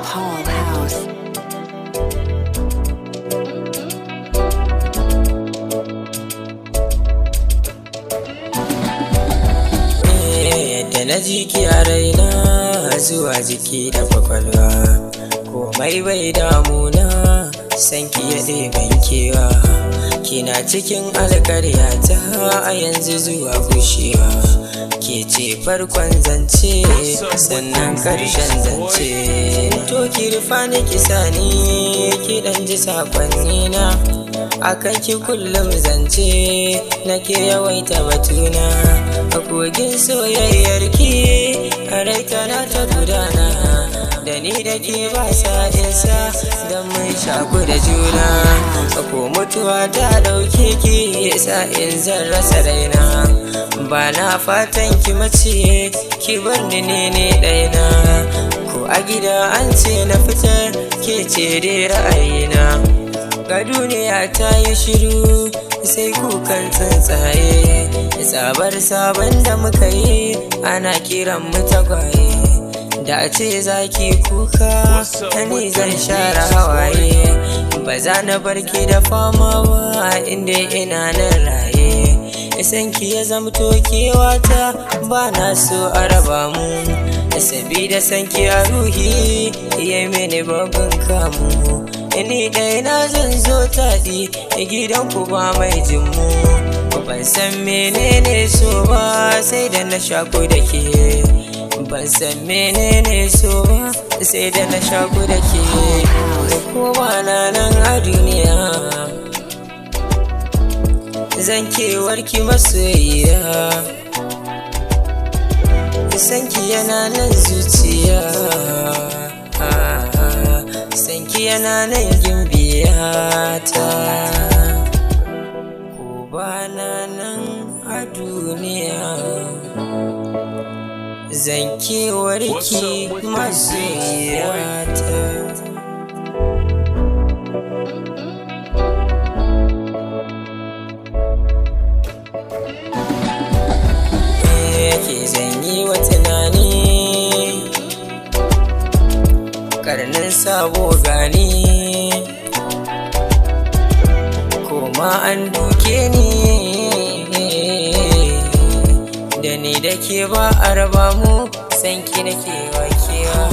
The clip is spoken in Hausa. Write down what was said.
Paul House. Yadda na ji ki a raina zuwa jiki da kwakwalwa, komai bai damuna san ki ya ɗeban kewa. Kina cikin alƙaryata a yanzu zuwa gushewa, ke ce farkon zance sannan ƙarshen zance. To ki rufa ni ki sani ki ɗan ji saƙonni na, akan ki kullum zance nake yawaita batuna. A kogin soyayyar ki a rai tana ta gudana, da ni da ke ba sa'insa don mun shaku da juna. Ko mutuwa ta ɗauke ki sa'in zan rasa raina, ba na fatan ki mace ki bar ni ne ɗaina. Ko a gida an ce na fitar ke ce dai ra'ayina, ga duniya ta yi shiru sai kukan tsuntsaye. Tsabar sabon da muka yi ana kiran mu tagwaye, da ce zaki kuka ni zan share hawaye. Ba za na barki da fama ba inda ina nan raye, san ki ya zamto kewata ba na so a raba mu, sabida san ki a ruhi ya mini babban kamu. Ni ɗaya na zan zo taɗi gidan ku ba mai jinmu, ban san menene so ba sai da na shaku da ke, ban san menene so ba sai da na shaku da ke. Ko ba na nan a duniya zan kewarki masoyiya, sanki yana nan zuciya, sanki yana nan gimbiyata. Ko ba na nan a duniya zan kewarki masoyiyata. Ke zan yi wa tunani karnin sabo gani, koma an duke ni da ni da ke ba a raba mu, sanki nake wakewa.